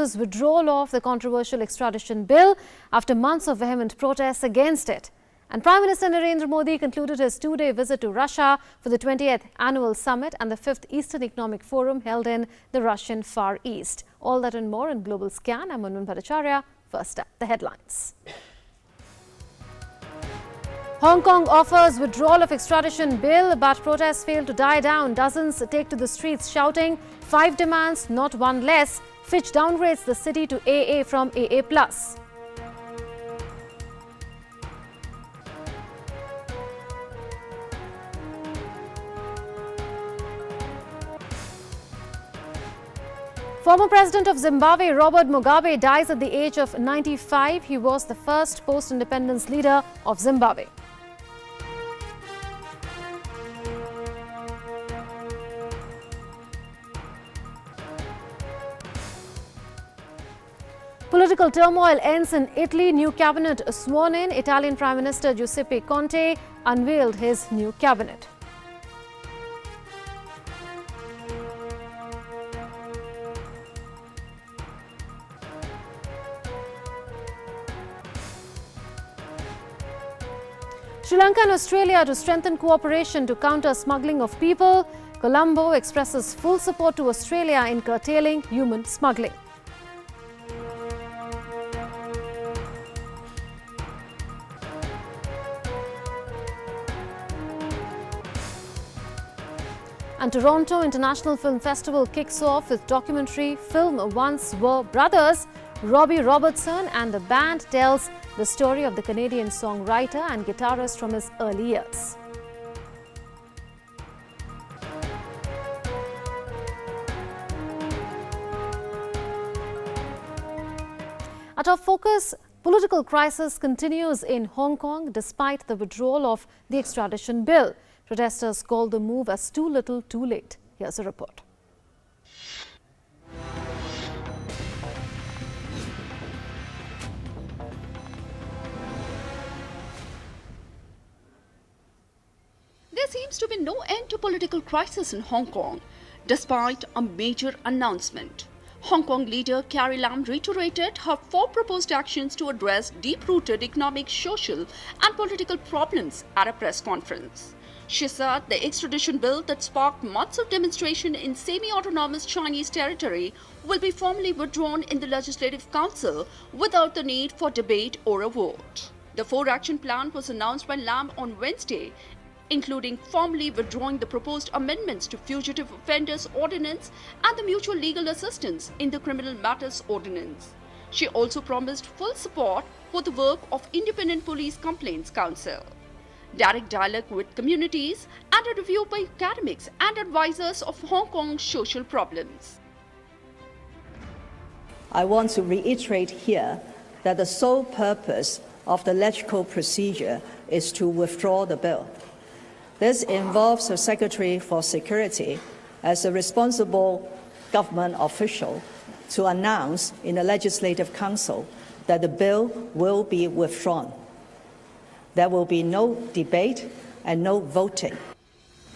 announces withdrawal of the controversial extradition bill after months of vehement protests against it. And Prime Minister Narendra Modi concluded his two-day visit to Russia for the 20th Annual Summit and the 5th Eastern Economic Forum held in the Russian Far East. All that and more in Global Scan. I'm Manun Bhattacharya. First up, the headlines. Hong Kong offers withdrawal of extradition bill, but protests fail to die down. Dozens take to the streets shouting 5 demands, not one less. Fitch downgrades the city to AA from AA+. Former President of Zimbabwe, Robert Mugabe, dies at the age of 95. He was the first post-independence leader of Zimbabwe. Political turmoil ends in Italy. New cabinet sworn in. Italian Prime Minister Giuseppe Conte unveiled his new cabinet. Sri Lanka and Australia to strengthen cooperation to counter smuggling of people. Colombo expresses full support to Australia in curtailing human smuggling. And Toronto International Film Festival kicks off with documentary film Once Were Brothers. Robbie Robertson and the band tells the story of the Canadian songwriter and guitarist from his early years. At our focus, political crisis continues in Hong Kong despite the withdrawal of the extradition bill. Protesters call the move as too little too late. Here's a report. There seems to be no end to political crisis in Hong Kong, despite a major announcement. Hong Kong leader Carrie Lam reiterated her 4 proposed actions to address deep-rooted economic, social and political problems at a press conference. She said the extradition bill that sparked months of demonstration in semi-autonomous Chinese territory will be formally withdrawn in the Legislative Council without the need for debate or a vote. The 4-action plan was announced by Lam on Wednesday, including formally withdrawing the proposed amendments to Fugitive Offenders Ordinance and the Mutual Legal Assistance in the Criminal Matters Ordinance. She also promised full support for the work of Independent Police Complaints Council, direct dialogue with communities, and a review by academics and advisors of Hong Kong's social problems. I want to reiterate here that the sole purpose of the LegCo procedure is to withdraw the bill. This involves the Secretary for Security as a responsible government official to announce in the Legislative Council that the bill will be withdrawn. There will be no debate and no voting.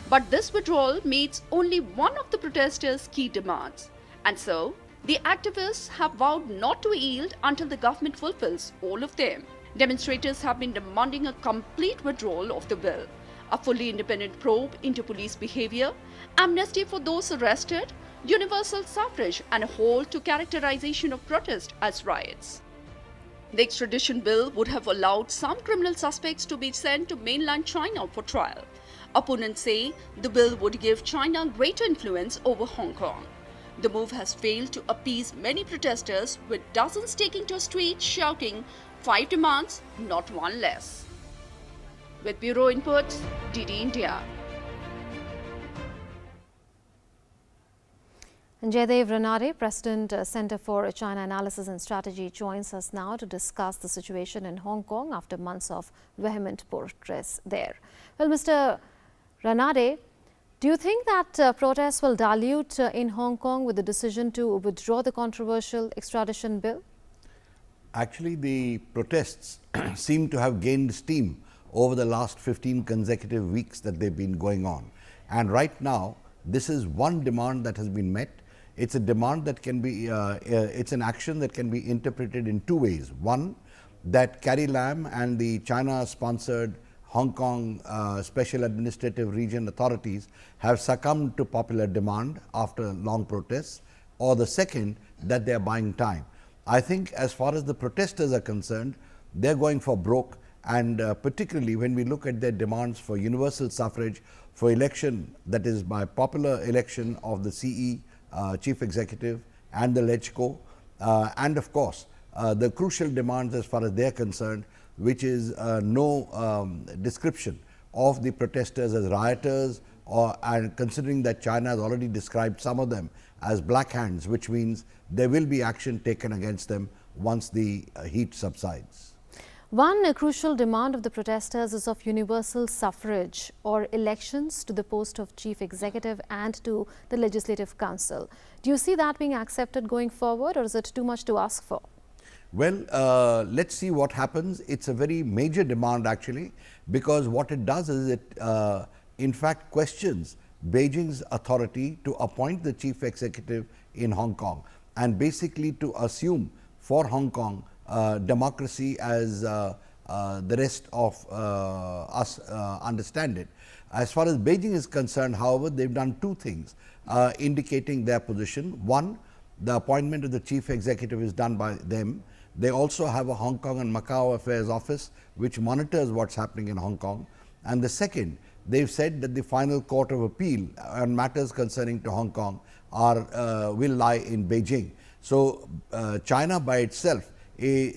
But this withdrawal meets only one of the protesters' key demands. And so, the activists have vowed not to yield until the government fulfills all of them. Demonstrators have been demanding a complete withdrawal of the bill, a fully independent probe into police behavior, amnesty for those arrested, universal suffrage, and a halt to characterization of protest as riots. The extradition bill would have allowed some criminal suspects to be sent to mainland China for trial. Opponents say the bill would give China greater influence over Hong Kong. The move has failed to appease many protesters, with dozens taking to streets shouting 5 demands, not one less. With Bureau Input, DD India. And Jaidev Ranade, President, Center for China Analysis and Strategy, joins us now to discuss the situation in Hong Kong after months of vehement protests there. Well, Mr. Ranade, do you think that protests will dilute in Hong Kong with the decision to withdraw the controversial extradition bill? Actually, the protests seem to have gained steam over the last 15 consecutive weeks that they've been going on. And right now, this is one demand that has been met It's a demand that can be, it's an action that can be interpreted in two ways. One, that Carrie Lam and the China-sponsored Hong Kong Special Administrative Region authorities have succumbed to popular demand after long protests, or the second, that they are buying time. I think as far as the protesters are concerned, they are going for broke, and particularly when we look at their demands for universal suffrage, for election, that is by popular election of the CE, Chief Executive, and the LegCo, and of course, the crucial demands as far as they are concerned, which is no description of the protesters as rioters, and considering that China has already described some of them as black hands, which means there will be action taken against them once the heat subsides. One crucial demand of the protesters is of universal suffrage or elections to the post of Chief Executive and to the Legislative Council. Do you see that being accepted going forward, or is it too much to ask for? Well, let's see what happens. It's a very major demand actually, because what it does is it in fact questions Beijing's authority to appoint the Chief Executive in Hong Kong, and basically to assume for Hong Kong democracy as the rest of us understand it. As far as Beijing is concerned, however, they've done two things indicating their position. One, the appointment of the Chief Executive is done by them. They also have a Hong Kong and Macau Affairs Office which monitors what's happening in Hong Kong. And the second, they've said that the final court of appeal on matters concerning to Hong Kong will lie in Beijing. So China by itself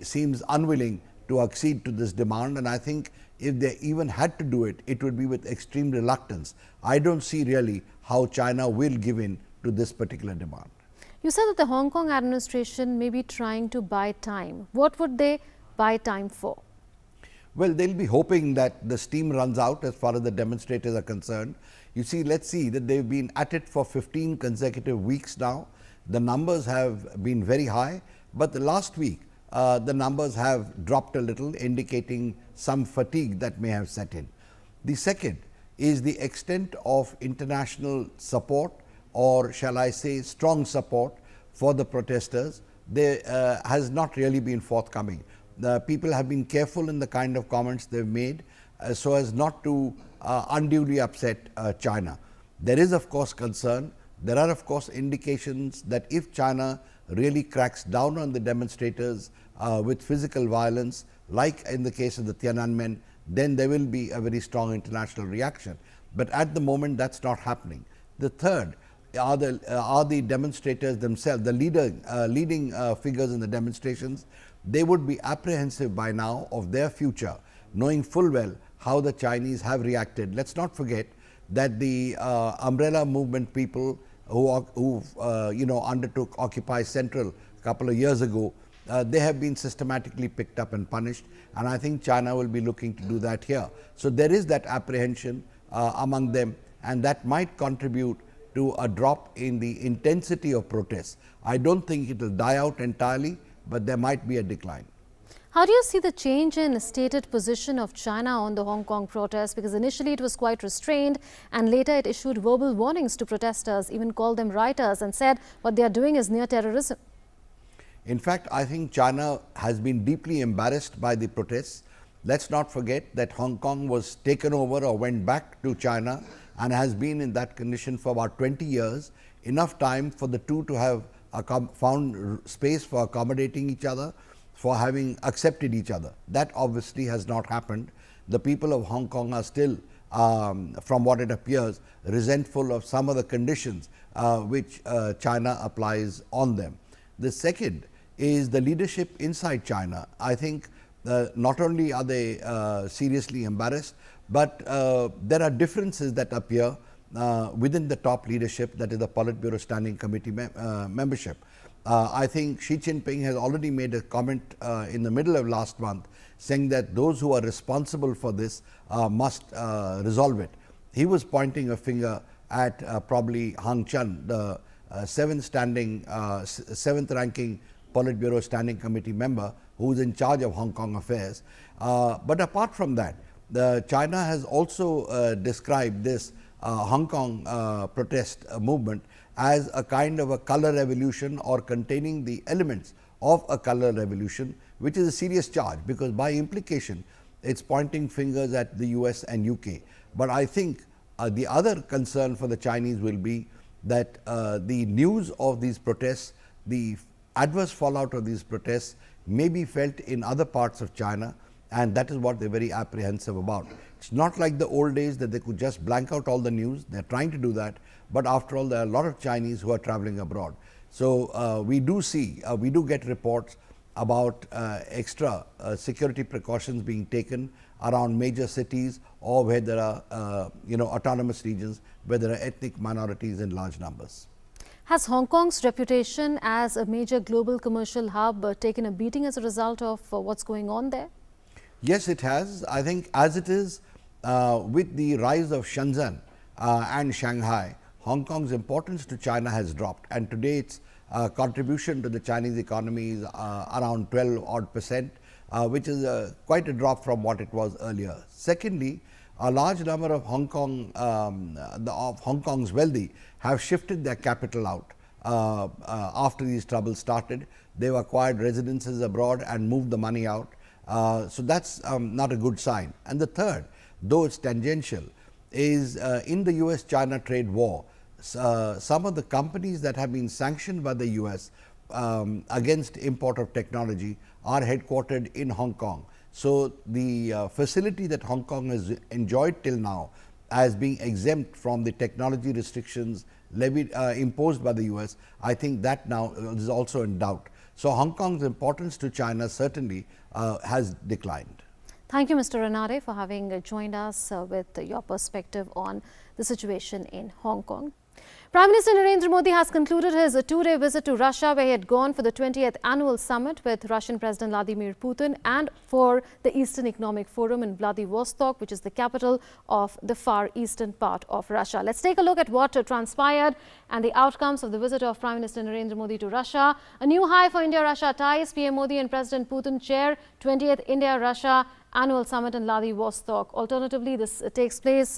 seems unwilling to accede to this demand, and I think if they even had to do it, it would be with extreme reluctance. I don't see really how China will give in to this particular demand. You said that the Hong Kong administration may be trying to buy time. What would they buy time for? Well, they'll be hoping that the steam runs out as far as the demonstrators are concerned. You see, let's see that they've been at it for 15 consecutive weeks now. The numbers have been very high, but the last week the numbers have dropped a little, indicating some fatigue that may have set in. The second is the extent of international support, or shall I say strong support for the protesters. There has not really been forthcoming. The people have been careful in the kind of comments they've made so as not to unduly upset China. There is of course concern. There are of course indications that if China really cracks down on the demonstrators with physical violence, like in the case of the Tiananmen, then there will be a very strong international reaction. But at the moment that's not happening. The third are the demonstrators themselves, the leading figures in the demonstrations. They would be apprehensive by now of their future, knowing full well how the Chinese have reacted. Let's not forget that the umbrella movement people who undertook Occupy Central a couple of years ago, they have been systematically picked up and punished, and I think China will be looking to do that here. So there is that apprehension among them, and that might contribute to a drop in the intensity of protests. I don't think it will die out entirely, but there might be a decline. How do you see the change in stated position of China on the Hong Kong protests? Because initially it was quite restrained, and later it issued verbal warnings to protesters, even called them rioters, and said what they are doing is near terrorism. In fact, I think China has been deeply embarrassed by the protests. Let's not forget that Hong Kong was taken over or went back to China and has been in that condition for about 20 years, enough time for the two to have found space for accommodating each other, for having accepted each other. That obviously has not happened. The people of Hong Kong are still, from what it appears, resentful of some of the conditions which China applies on them. The second is the leadership inside China. I think not only are they seriously embarrassed, but there are differences that appear within the top leadership, that is the Politburo Standing Committee membership. I think Xi Jinping has already made a comment in the middle of last month saying that those who are responsible for this must resolve it. He was pointing a finger at probably Hang Chen, the seventh ranking Politburo Standing Committee member who is in charge of Hong Kong affairs. But apart from that, China has also described this Hong Kong protest movement as a kind of a color revolution or containing the elements of a color revolution, which is a serious charge, because by implication it's pointing fingers at the US and UK. But I think the other concern for the Chinese will be that the news of these protests, the adverse fallout of these protests may be felt in other parts of China, and that is what they are very apprehensive about. It's not like the old days that they could just blank out all the news. They are trying to do that, but after all there are a lot of Chinese who are traveling abroad. So, we do see, we do get reports about extra security precautions being taken around major cities or where there are autonomous regions where there are ethnic minorities in large numbers. Has Hong Kong's reputation as a major global commercial hub taken a beating as a result of what's going on there? Yes, it has. I think as it is with the rise of Shenzhen and Shanghai, Hong Kong's importance to China has dropped, and today its contribution to the Chinese economy is around 12 odd percent, which is quite a drop from what it was earlier. Secondly, a large number of Hong Kong's wealthy have shifted their capital out after these troubles started. They've acquired residences abroad and moved the money out. So that's not a good sign. And the third, though it's tangential, is in the US-China trade war, some of the companies that have been sanctioned by the US against import of technology are headquartered in Hong Kong. So, the facility that Hong Kong has enjoyed till now as being exempt from the technology restrictions levied, imposed by the US, I think that now is also in doubt. So, Hong Kong's importance to China certainly has declined. Thank you, Mr. Ranade, for having joined us with your perspective on the situation in Hong Kong. Prime Minister Narendra Modi has concluded his two-day visit to Russia, where he had gone for the 20th annual summit with Russian President Vladimir Putin and for the Eastern Economic Forum in Vladivostok, which is the capital of the far eastern part of Russia. Let's take a look at what transpired and the outcomes of the visit of Prime Minister Narendra Modi to Russia. A new high for India-Russia ties. PM Modi and President Putin chair 20th India-Russia annual summit in Vladivostok. Alternatively, this takes place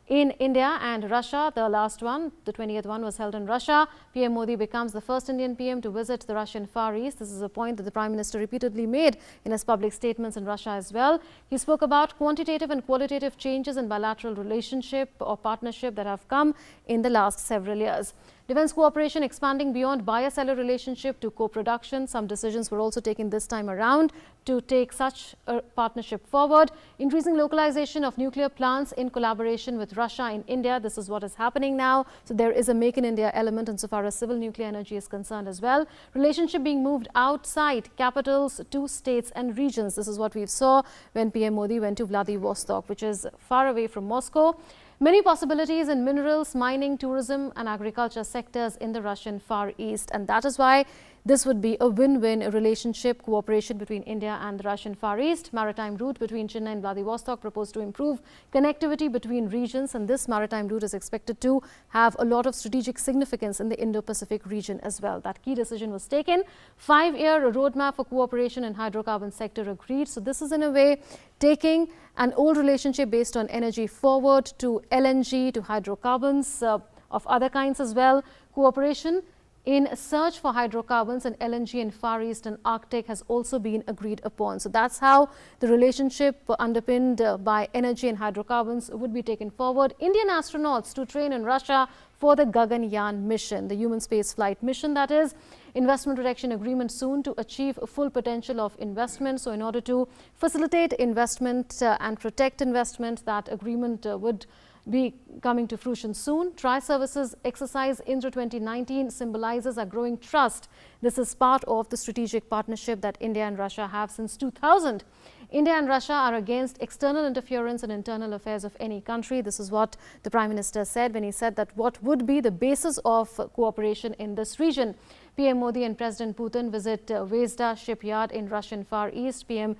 in India and Russia. The last one, the 20th one, was held in Russia. PM Modi becomes the first Indian PM to visit the Russian Far East. This is a point that the Prime Minister repeatedly made in his public statements in Russia as well. He spoke about quantitative and qualitative changes in bilateral relationship or partnership that have come in the last several years. Defence cooperation expanding beyond buyer-seller relationship to co-production. Some decisions were also taken this time around to take such a partnership forward. Increasing localization of nuclear plants in collaboration with Russia in India. This is what is happening now. So there is a Make in India element insofar as civil nuclear energy is concerned as well. Relationship being moved outside capitals to states and regions. This is what we saw when PM Modi went to Vladivostok, which is far away from Moscow. Many possibilities in minerals, mining, tourism and agriculture sectors in the Russian Far East, and that is why this would be a win-win relationship, cooperation between India and the Russian Far East. Maritime route between Chennai and Vladivostok proposed to improve connectivity between regions, and this maritime route is expected to have a lot of strategic significance in the Indo-Pacific region as well. That key decision was taken. 5-year roadmap for cooperation in hydrocarbon sector agreed. So this is in a way taking an old relationship based on energy forward to LNG, to hydrocarbons of other kinds as well. Cooperation in a search for hydrocarbons and LNG in Far East and Arctic has also been agreed upon. So that's how the relationship underpinned by energy and hydrocarbons would be taken forward. Indian astronauts to train in Russia for the Gaganyaan mission, the human space flight mission, that is. Investment protection agreement soon to achieve full potential of investment. So in order to facilitate investment and protect investment, that agreement would be coming to fruition soon. Tri-Services exercise Indra 2019 symbolizes a growing trust. This is part of the strategic partnership that India and Russia have since 2000. India and Russia are against external interference in internal affairs of any country. This is what the Prime Minister said when he said that what would be the basis of cooperation in this region. PM Modi and President Putin visit Zvezda shipyard in Russian Far East. PM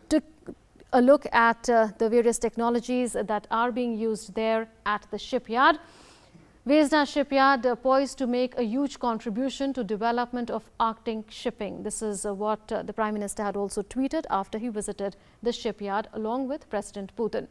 took a look at the various technologies that are being used there at the shipyard. Zvezda shipyard poised to make a huge contribution to development of Arctic shipping. This is what the Prime Minister had also tweeted after he visited the shipyard along with President Putin.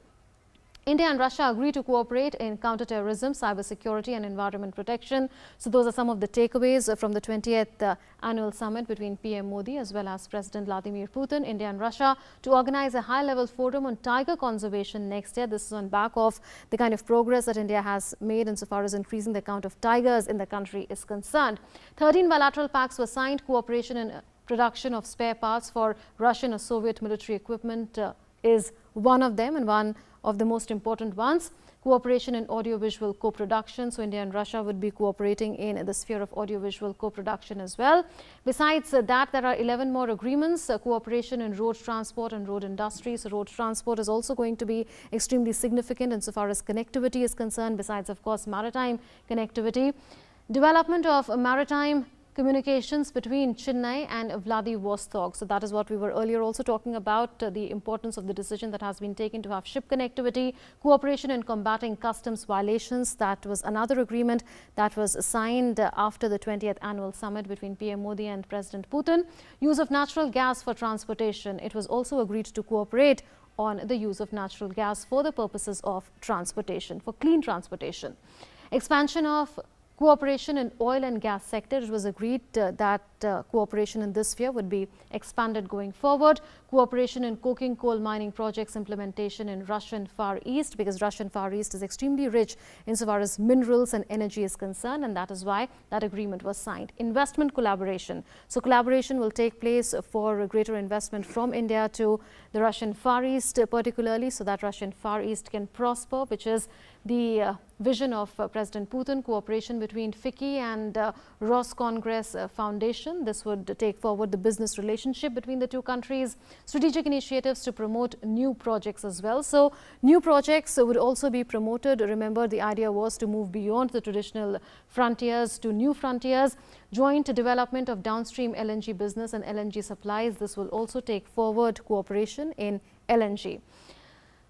India and Russia agree to cooperate in counterterrorism, cybersecurity and environment protection. So those are some of the takeaways from the 20th annual summit between PM Modi as well as President Vladimir Putin. India and Russia to organize a high-level forum on tiger conservation next year. This is on back of the kind of progress that India has made insofar as increasing the count of tigers in the country is concerned. 13 bilateral pacts were signed. Cooperation in production of spare parts for Russian or Soviet military equipment is one of them, and one of the most important ones. Cooperation in audiovisual co-production. So India and Russia would be cooperating in the sphere of audiovisual co-production as well. Besides that, there are 11 more agreements. Cooperation in road transport and road industry. So road transport is also going to be extremely significant insofar as connectivity is concerned, besides of course maritime connectivity. Development of maritime communications between Chennai and Vladivostok. So that is what we were earlier also talking about, the importance of the decision that has been taken to have ship connectivity. Cooperation in combating customs violations, that was another agreement that was signed after the 20th annual summit between PM Modi and President Putin. Use of natural gas for transportation. It was also agreed to cooperate on the use of natural gas for the purposes of transportation, for clean transportation. Expansion of cooperation in oil and gas sector. It was agreed that cooperation in this sphere would be expanded going forward. Cooperation in coking coal mining projects implementation in Russian Far East, because Russian Far East is extremely rich insofar as minerals and energy is concerned, and that is why that agreement was signed. Investment collaboration. So collaboration will take place for greater investment from India to the Russian Far East particularly, so that Russian Far East can prosper, which is the vision of President Putin. Cooperation between FICCI and Roscongress Foundation. This would take forward the business relationship between the two countries. Strategic initiatives to promote new projects as well. So new projects would also be promoted. Remember, the idea was to move beyond the traditional frontiers to new frontiers. Joint development of downstream LNG business and LNG supplies. This will also take forward cooperation in LNG.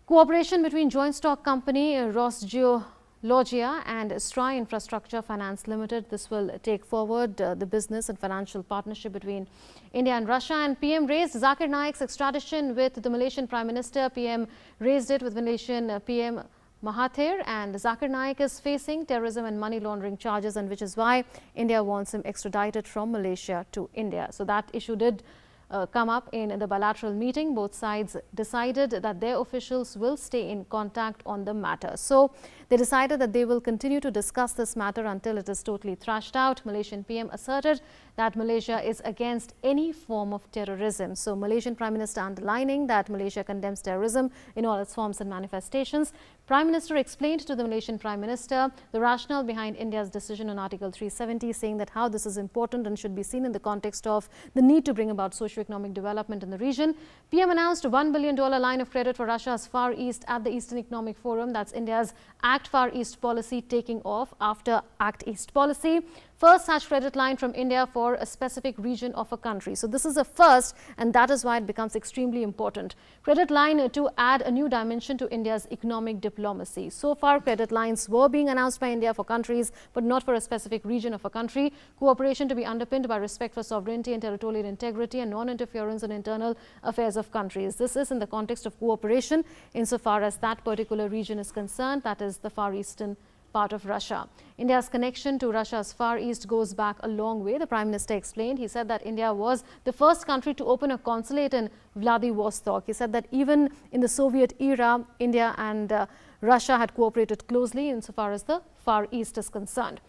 Cooperation between joint stock company Rosgeologia and Stry Infrastructure Finance Limited. This will take forward the business and financial partnership between India and Russia. And PM raised Zakir Naik's extradition with the Malaysian Prime Minister. PM raised it with Malaysian PM Mahathir, and Zakir Naik is facing terrorism and money laundering charges, and which is why India wants him extradited from Malaysia to India. So that issue did come up in the bilateral meeting. Both sides decided that their officials will stay in contact on the matter. So they decided that they will continue to discuss this matter until it is totally thrashed out. Malaysian PM asserted that Malaysia is against any form of terrorism. So Malaysian Prime Minister underlining that Malaysia condemns terrorism in all its forms and manifestations. Prime Minister explained to the Malaysian Prime Minister the rationale behind India's decision on Article 370, saying that how this is important and should be seen in the context of the need to bring about socio-economic development in the region. PM announced a $1 billion line of credit for Russia's Far East at the Eastern Economic Forum. That's India's Act Far East policy taking off after Act East policy. First such credit line from India for a specific region of a country. So this is a first, and that is why it becomes extremely important. Credit line to add a new dimension to India's economic diplomacy. So far, credit lines were being announced by India for countries, but not for a specific region of a country. Cooperation to be underpinned by respect for sovereignty and territorial integrity and non-interference in internal affairs of countries. This is in the context of cooperation insofar as that particular region is concerned, that is the Far Eastern part of Russia. India's connection to Russia's Far East goes back a long way, the Prime Minister explained. He said that India was the first country to open a consulate in Vladivostok. He said that even in the Soviet era, India and Russia had cooperated closely insofar as the Far East is concerned.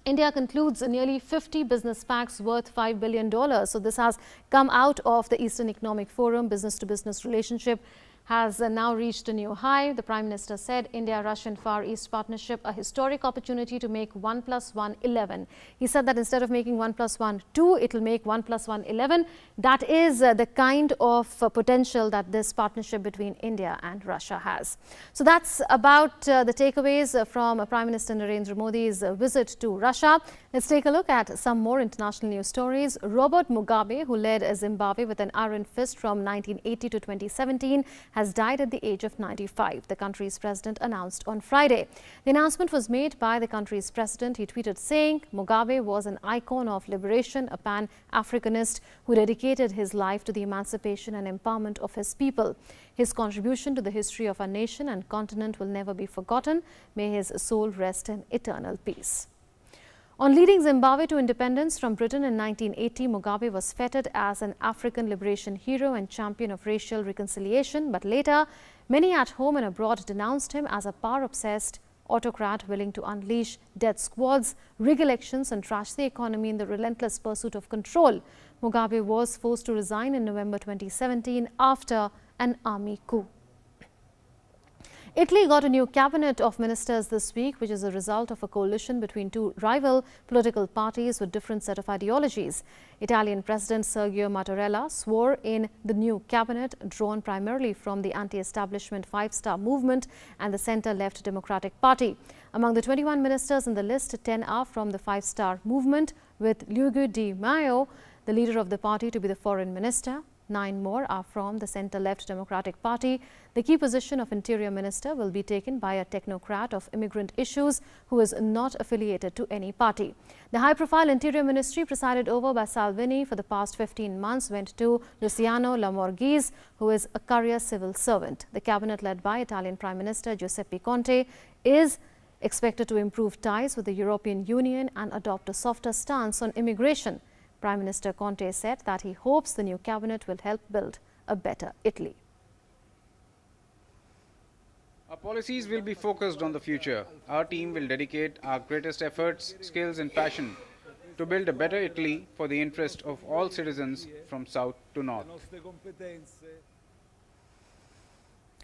India concludes nearly 50 business pacts worth $5 billion. So this has come out of the Eastern Economic Forum. Business-to-business relationship has now reached a new high. The Prime Minister said India-Russian Far East partnership a historic opportunity to make 1 + 1 11. He said that instead of making 1 + 1 2, it will make 1 + 1 11. That is the kind of potential that this partnership between India and Russia has. So that's about the takeaways from Prime Minister Narendra Modi's visit to Russia. Let's take a look at some more international news stories. Robert Mugabe, who led Zimbabwe with an iron fist from 1980 to 2017, has died at the age of 95, the country's president announced on Friday. The announcement was made by the country's president. He tweeted saying, Mugabe was an icon of liberation, a pan-Africanist who dedicated his life to the emancipation and empowerment of his people. His contribution to the history of our nation and continent will never be forgotten. May his soul rest in eternal peace. On leading Zimbabwe to independence from Britain in 1980, Mugabe was feted as an African liberation hero and champion of racial reconciliation. But later, many at home and abroad denounced him as a power-obsessed autocrat willing to unleash death squads, rig elections and trash the economy in the relentless pursuit of control. Mugabe was forced to resign in November 2017 after an army coup. Italy got a new cabinet of ministers this week, which is a result of a coalition between two rival political parties with different set of ideologies. Italian President Sergio Mattarella swore in the new cabinet, drawn primarily from the anti-establishment Five Star Movement and the centre-left Democratic Party. Among the 21 ministers in the list, 10 are from the Five Star Movement, with Luigi Di Maio, the leader of the party, to be the foreign minister. 9 more are from the centre-left Democratic Party. The key position of Interior Minister will be taken by a technocrat of immigrant issues who is not affiliated to any party. The high-profile Interior Ministry, presided over by Salvini for the past 15 months, went to Luciano Lamorgese, who is a career civil servant. The cabinet, led by Italian Prime Minister Giuseppe Conte, is expected to improve ties with the European Union and adopt a softer stance on immigration. Prime Minister Conte said that he hopes the new cabinet will help build a better Italy. Our policies will be focused on the future. Our team will dedicate our greatest efforts, skills and passion to build a better Italy for the interest of all citizens from south to north.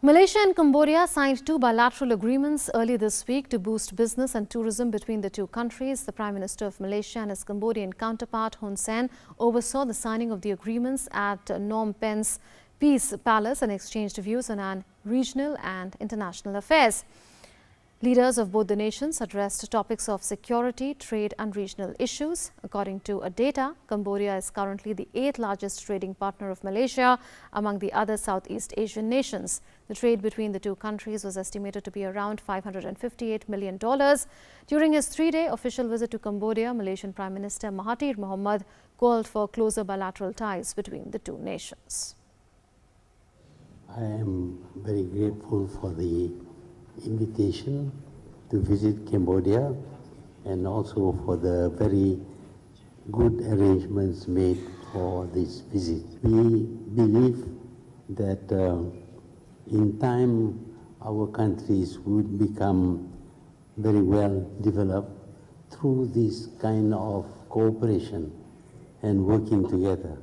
Malaysia and Cambodia signed 2 bilateral agreements early this week to boost business and tourism between the two countries. The Prime Minister of Malaysia and his Cambodian counterpart Hun Sen oversaw the signing of the agreements at Phnom Penh's Peace Palace and exchanged views on regional and international affairs. Leaders of both the nations addressed topics of security, trade and regional issues. According to data, Cambodia is currently the 8th largest trading partner of Malaysia among the other Southeast Asian nations. The trade between the two countries was estimated to be around $558 million. During his 3-day official visit to Cambodia, Malaysian Prime Minister Mahathir Mohamad called for closer bilateral ties between the two nations. I am very grateful for the invitation to visit Cambodia and also for the very good arrangements made for this visit. We believe that in time our countries would become very well developed through this kind of cooperation and working together.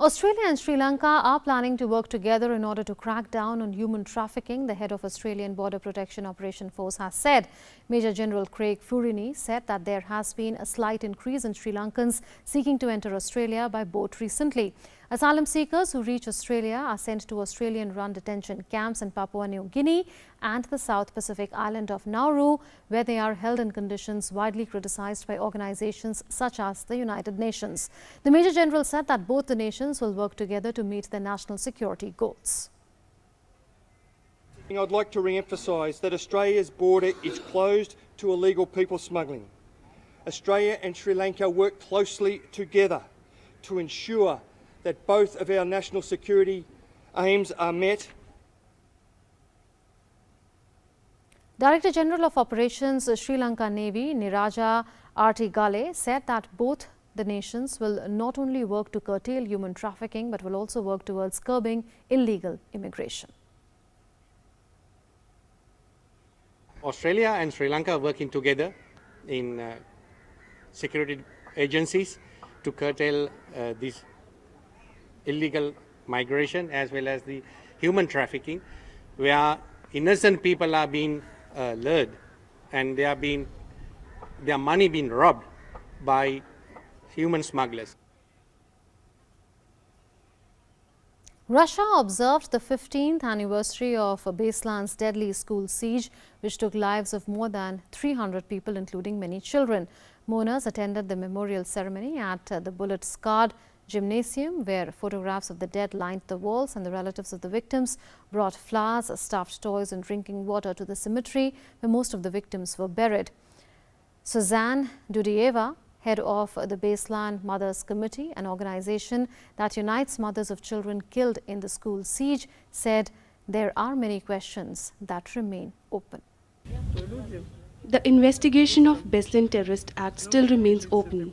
Australia and Sri Lanka are planning to work together in order to crack down on human trafficking, the head of Australian Border Protection Operation Force has said. Major General Craig Furini said that there has been a slight increase in Sri Lankans seeking to enter Australia by boat recently. Asylum seekers who reach Australia are sent to Australian-run detention camps in Papua New Guinea and the South Pacific island of Nauru, where they are held in conditions widely criticized by organizations such as the United Nations. The Major General said that both the nations will work together to meet their national security goals. I'd like to re-emphasise that Australia's border is closed to illegal people smuggling. Australia and Sri Lanka work closely together to ensure that both of our national security aims are met. Director General of Operations Sri Lanka Navy Niraja Artigale said that both the nations will not only work to curtail human trafficking but will also work towards curbing illegal immigration. Australia and Sri Lanka are working together in security agencies to curtail this illegal migration as well as the human trafficking, where innocent people are being lured and their money being robbed by human smugglers. Russia observed the 15th anniversary of Beslan's deadly school siege, which took lives of more than 300 people, including many children. Mourners attended the memorial ceremony at the bullet-scarred gymnasium, where photographs of the dead lined the walls, and the relatives of the victims brought flowers, stuffed toys and drinking water to the cemetery where most of the victims were buried. Suzanne Dudieva, head of the Baseline Mothers Committee, an organization that unites mothers of children killed in the school siege, said there are many questions that remain open. The investigation of Beslan Terrorist Act still remains open.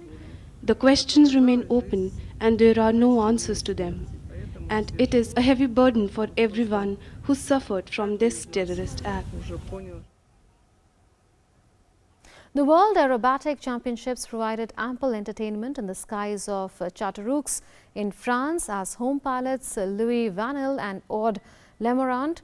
The questions remain open and there are no answers to them. And it is a heavy burden for everyone who suffered from this terrorist act. The World Aerobatic Championships provided ample entertainment in the skies of Châteauroux in France as home pilots Louis Vanil and Aude Lemerand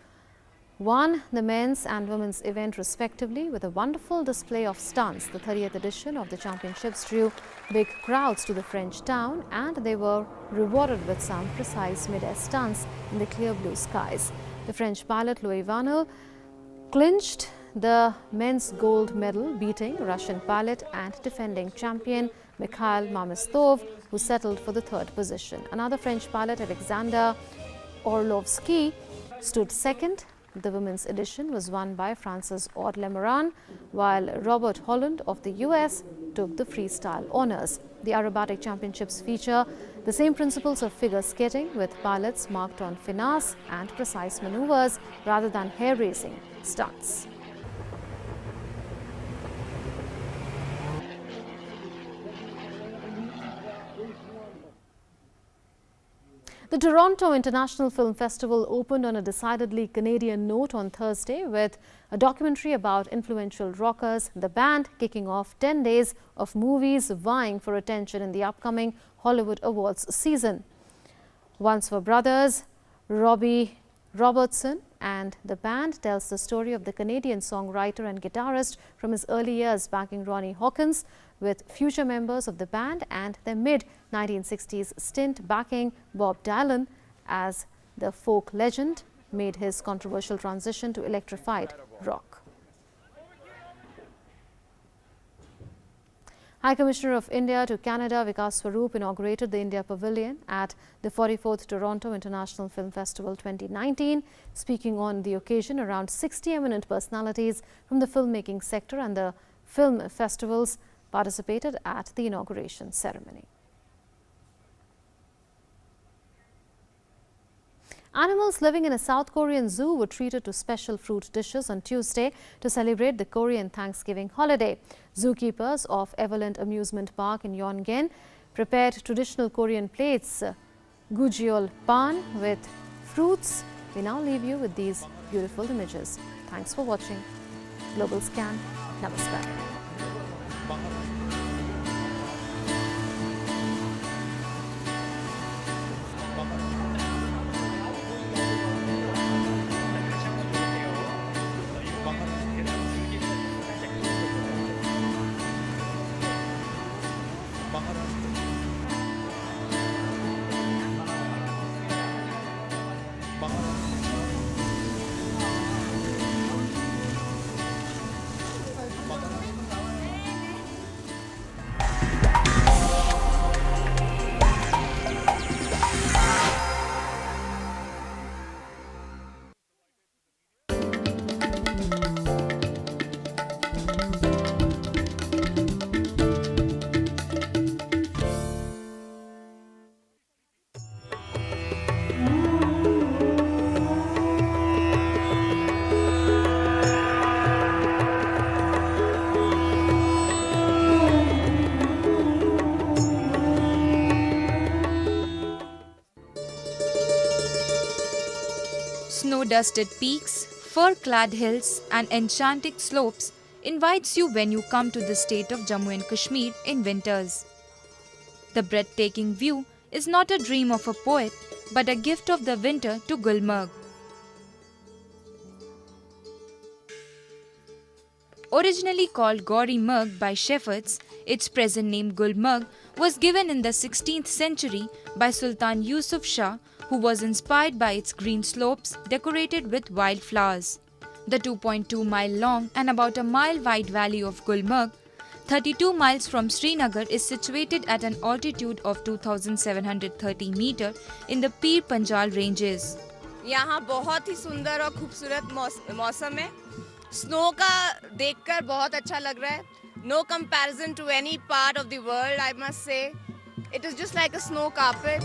won the men's and women's event respectively with a wonderful display of stunts. The 30th edition of the championships drew big crowds to the French town, and they were rewarded with some precise mid-air stunts in the clear blue skies. The French pilot Louis Vanil clinched the men's gold medal, beating Russian pilot and defending champion Mikhail Mamestov, who settled for the third position. Another French pilot, Alexander Orlovsky, stood second. The women's edition was won by France's Aude Lemerand, while Robert Holland of the US took the freestyle honors. The aerobatic championships feature the same principles of figure skating, with pilots marked on finesse and precise maneuvers rather than hair-raising stunts. The Toronto International Film Festival opened on a decidedly Canadian note on Thursday with a documentary about influential rockers, the band, kicking off 10 days of movies vying for attention in the upcoming Hollywood Awards season. Once Were Brothers, Robbie Robertson and the band tells the story of the Canadian songwriter and guitarist from his early years backing Ronnie Hawkins, with future members of the band and their mid-1960s stint backing Bob Dylan as the folk legend made his controversial transition to electrified rock. High Commissioner of India to Canada Vikas Swarup inaugurated the India Pavilion at the 44th Toronto International Film Festival 2019. Speaking on the occasion, around 60 eminent personalities from the filmmaking sector and the film festivals participated at the inauguration ceremony. Animals living in a South Korean zoo were treated to special fruit dishes on Tuesday to celebrate the Korean Thanksgiving holiday. Zookeepers of Everland Amusement Park in Yongen prepared traditional Korean plates, gujyeol pan, with fruits. We now leave you with these beautiful images. Thanks for watching. Global Scan. Namaskar. Snow-dusted peaks, fir-clad hills and enchanting slopes invites you when you come to the state of Jammu and Kashmir in winters. The breathtaking view is not a dream of a poet, but a gift of the winter to Gulmarg. Originally called Gauri Marg by shepherds, its present name Gulmarg was given in the 16th century by Sultan Yusuf Shah, who was inspired by its green slopes decorated with wildflowers. The 2.2-mile long and about a mile wide valley of Gulmarg 32 miles from Srinagar, is situated at an altitude of 2,730 meter in the Pir Panjal ranges. यहाँ बहुत ही सुंदर और खूबसूरत मौसम है। Snow का देखकर बहुत अच्छा लग रहा है। No comparison to any part of the world, I must say. It is just like a snow carpet.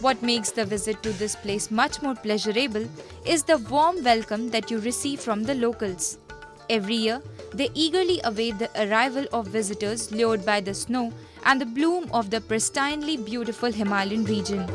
What makes the visit to this place much more pleasurable is the warm welcome that you receive from the locals. Every year, they eagerly await the arrival of visitors lured by the snow and the bloom of the pristinely beautiful Himalayan region.